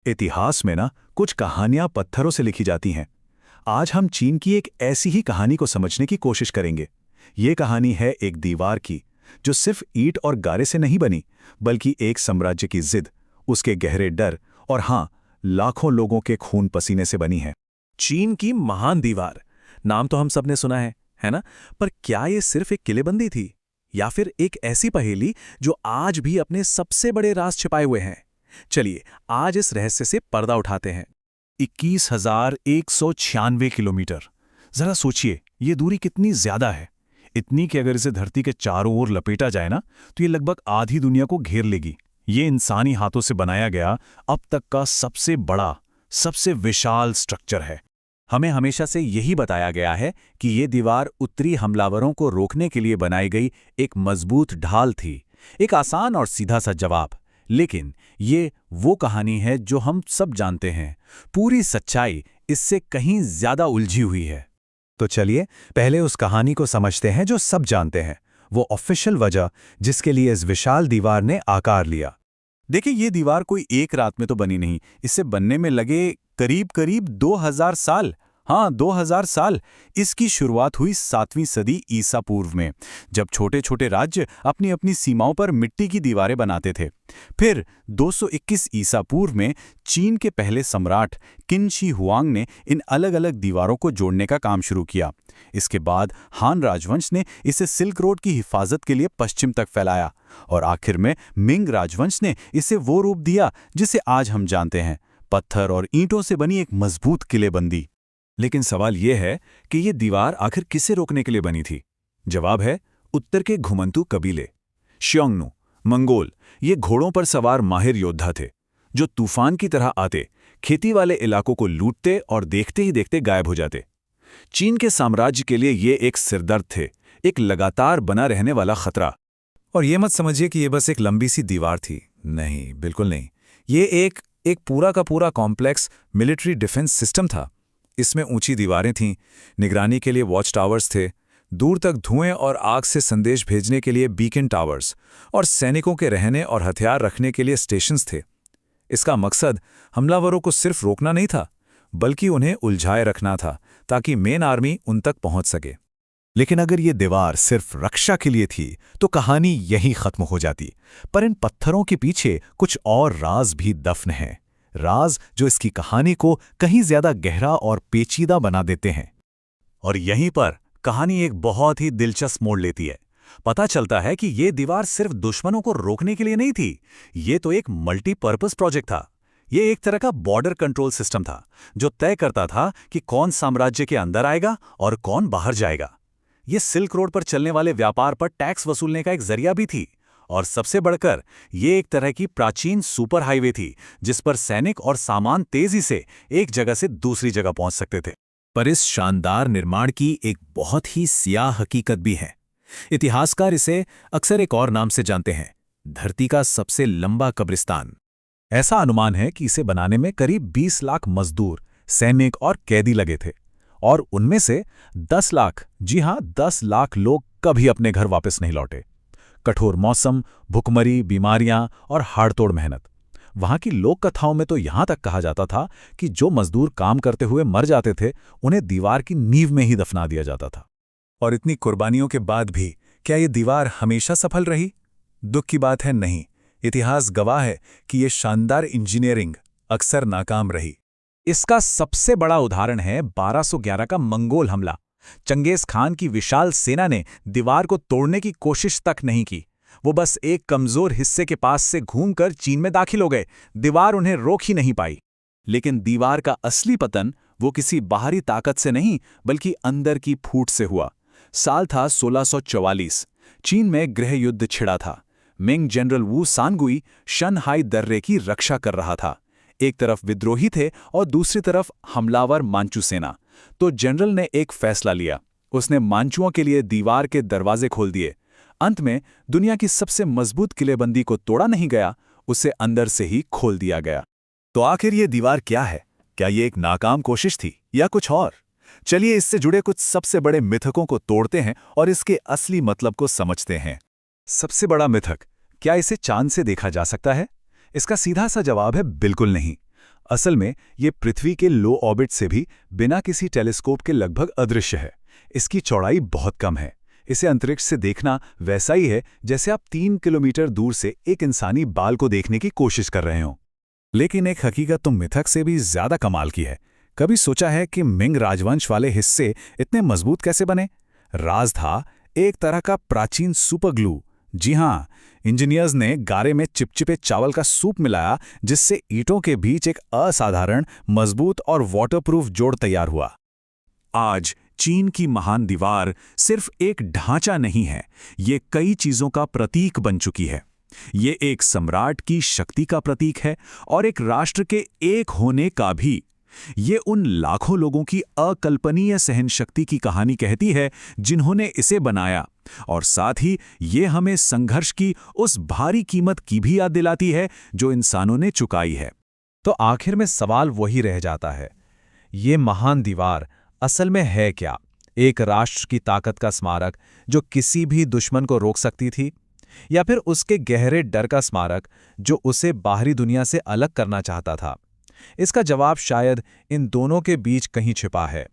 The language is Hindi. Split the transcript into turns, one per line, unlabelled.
इतिहास में ना कुछ कहानियां पत्थरों से लिखी जाती हैं। आज हम चीन की एक ऐसी ही कहानी को समझने की कोशिश करेंगे। ये कहानी है एक दीवार की, जो सिर्फ ईंट और गारे से नहीं बनी, बल्कि एक साम्राज्य की जिद, उसके गहरे डर और हाँ, लाखों लोगों के खून पसीने से बनी है।
चीन की महान दीवार, नाम तो हम सबने सुना है ना? पर क्या ये सिर्फ एक किलेबंदी थी, या फिर एक ऐसी पहेली जो आज भी अपने सबसे बड़े राज छिपाए हुए हैं? चलिए, आज इस रहस्य से पर्दा उठाते हैं।
21,196 किलोमीटर। जरा सोचिए, ये दूरी कितनी ज्यादा है। इतनी कि अगर इसे धरती के चारों ओर लपेटा जाए ना, तो ये लगभग आधी दुनिया को घेर लेगी। ये इंसानी हाथों से बनाया गया अब तक का सबसे बड़ा, सबसे विशाल स्ट्रक्चर है।
हमें हमेशा से यही बताया गया है कि ये दीवार उत्तरी हमलावरों को रोकने के लिए बनाई गई एक मजबूत ढाल थी, एक आसान और सीधा सा जवाब। लेकिन ये वो कहानी है जो हम सब जानते हैं। पूरी सच्चाई इससे कहीं ज्यादा उलझी हुई है।
तो चलिए पहले उस कहानी को समझते हैं जो सब जानते हैं, वो ऑफिशियल वजह जिसके लिए इस विशाल दीवार ने आकार लिया।
देखिए, ये दीवार कोई एक रात में तो बनी नहीं। इससे बनने में लगे करीब करीब 2000 साल। हाँ, 2000 साल। इसकी शुरुआत हुई 7वीं सदी ईसा पूर्व में, जब छोटे छोटे राज्य अपनी अपनी सीमाओं पर मिट्टी की दीवारें बनाते थे। फिर 221 ईसा पूर्व में चीन के पहले सम्राट किन शी हुआंग ने इन अलग अलग दीवारों को जोड़ने का काम शुरू किया। इसके बाद हान राजवंश ने इसे सिल्क रोड की हिफाजत के लिए पश्चिम तक फैलाया, और आखिर में मिंग राजवंश ने इसे वो रूप दिया जिसे आज हम जानते हैं, पत्थर और ईंटों से बनी एक मजबूत किलेबंदी।
लेकिन सवाल यह है कि ये दीवार आखिर किसे रोकने के लिए बनी थी? जवाब है उत्तर के घुमंतू कबीले, श्योंगनू, मंगोल। ये घोड़ों पर सवार माहिर योद्धा थे, जो तूफान की तरह आते, खेती वाले इलाकों को लूटते और देखते ही देखते गायब हो जाते। चीन के साम्राज्य के लिए ये एक सिरदर्द थे, एक लगातार बना रहने वाला खतरा। और ये मत समझिए कि ये बस एक लंबी सी दीवार थी। नहीं, बिल्कुल नहीं। ये एक पूरा का पूरा कॉम्प्लेक्स मिलिट्री डिफेंस सिस्टम था। इसमें ऊंची दीवारें थीं, निगरानी के लिए वॉच टावर्स थे, दूर तक धुएं और आग से संदेश भेजने के लिए बीकन टावर्स, और सैनिकों के रहने और हथियार रखने के लिए स्टेशंस थे। इसका मकसद हमलावरों को सिर्फ रोकना नहीं था, बल्कि उन्हें उलझाए रखना था, ताकि मेन आर्मी उन तक पहुंच सके। लेकिन अगर ये दीवार सिर्फ रक्षा के लिए थी, तो कहानी यहीं खत्म हो जाती। पर इन पत्थरों के पीछे कुछ और राज भी दफन हैं, राज जो इसकी कहानी को कहीं ज्यादा गहरा और पेचीदा बना देते हैं।
और यहीं पर कहानी एक बहुत ही दिलचस्प मोड़ लेती है। पता चलता है कि ये दीवार सिर्फ दुश्मनों को रोकने के लिए नहीं थी, ये तो एक मल्टीपर्पस प्रोजेक्ट था। ये एक तरह का बॉर्डर कंट्रोल सिस्टम था, जो तय करता था कि कौन साम्राज्य के अंदर आएगा और कौन बाहर जाएगा। ये सिल्क रोड पर चलने वाले व्यापार पर टैक्स वसूलने का एक जरिया भी थी, और सबसे बढ़कर ये एक तरह की प्राचीन सुपर हाईवे थी, जिस पर सैनिक और सामान तेजी से एक जगह से दूसरी जगह पहुंच सकते थे।
पर इस शानदार निर्माण की एक बहुत ही सियाह हकीकत भी है। इतिहासकार इसे अक्सर एक और नाम से जानते हैं, धरती का सबसे लंबा कब्रिस्तान। ऐसा अनुमान है कि इसे बनाने में करीब 20 लाख मजदूर, सैनिक और कैदी लगे थे, और उनमें से 10 लाख, जी हां 10 लाख लोग कभी अपने घर वापस नहीं लौटे। कठोर मौसम, भुखमरी, बीमारियां और हाड़तोड़ मेहनत। वहां की लोक कथाओं में तो यहां तक कहा जाता था कि जो मजदूर काम करते हुए मर जाते थे, उन्हें दीवार की नींव में ही दफना दिया जाता था। और इतनी कुर्बानियों के बाद भी क्या ये दीवार हमेशा सफल रही? दुख की बात है, नहीं। इतिहास गवाह है कि ये शानदार इंजीनियरिंग अक्सर नाकाम रही।
इसका सबसे बड़ा उदाहरण है 1211 का मंगोल हमला। चंगेज खान की विशाल सेना ने दीवार को तोड़ने की कोशिश तक नहीं की। वो बस एक कमजोर हिस्से के पास से घूमकर चीन में दाखिल हो गए। दीवार उन्हें रोक ही नहीं पाई। लेकिन दीवार का असली पतन वो किसी बाहरी ताकत से नहीं, बल्कि अंदर की फूट से हुआ। साल था 1644। चीन में गृह युद्ध छिड़ा था। मिंग जनरल वू सानगुई शनहाई दर्रे की रक्षा कर रहा था। एक तरफ विद्रोही थे और दूसरी तरफ हमलावर मांचू सेना। तो जनरल ने एक फैसला लिया। उसने मांचुओं के लिए दीवार के दरवाजे खोल दिए। अंत में दुनिया की सबसे मजबूत किलेबंदी को तोड़ा नहीं गया, उसे अंदर से ही खोल दिया गया।
तो आखिर ये दीवार क्या है? क्या ये एक नाकाम कोशिश थी या कुछ और? चलिए इससे जुड़े कुछ सबसे बड़े मिथकों को तोड़ते हैं और इसके असली मतलब को समझते हैं। सबसे बड़ा मिथक, क्या इसे चांद से देखा जा सकता है? इसका सीधा सा जवाब है बिल्कुल नहीं। असल में ये पृथ्वी के लो ऑर्बिट से भी बिना किसी टेलीस्कोप के लगभग अदृश्य है। इसकी चौड़ाई बहुत कम है। इसे अंतरिक्ष से देखना वैसा ही है जैसे आप 3 किलोमीटर दूर से एक इंसानी बाल को देखने की कोशिश कर रहे हो। लेकिन एक हकीकत तो मिथक से भी ज्यादा कमाल की है। कभी सोचा है कि मिंग राजवंश वाले हिस्से इतने मजबूत कैसे बने? राज था एक तरह का प्राचीन सुपर ग्लू। जी हाँ, इंजीनियर्स ने गारे में चिपचिपे चावल का सूप मिलाया, जिससे ईंटों के बीच एक असाधारण मजबूत और वाटरप्रूफ जोड़ तैयार हुआ। आज चीन की महान दीवार सिर्फ एक ढांचा नहीं है, ये कई चीजों का प्रतीक बन चुकी है। ये एक सम्राट की शक्ति का प्रतीक है और एक राष्ट्र के एक होने का भी। ये उन लाखों लोगों की अकल्पनीय सहनशक्ति की कहानी कहती है जिन्होंने इसे बनाया, और साथ ही ये हमें संघर्ष की उस भारी कीमत की भी याद दिलाती है जो इंसानों ने चुकाई है।
तो आखिर में सवाल वही रह जाता है, ये महान दीवार असल में है क्या? एक राष्ट्र की ताकत का स्मारक जो किसी भी दुश्मन को रोक सकती थी, या फिर उसके गहरे डर का स्मारक जो उसे बाहरी दुनिया से अलग करना चाहता था? इसका जवाब शायद इन दोनों के बीच कहीं छिपा है।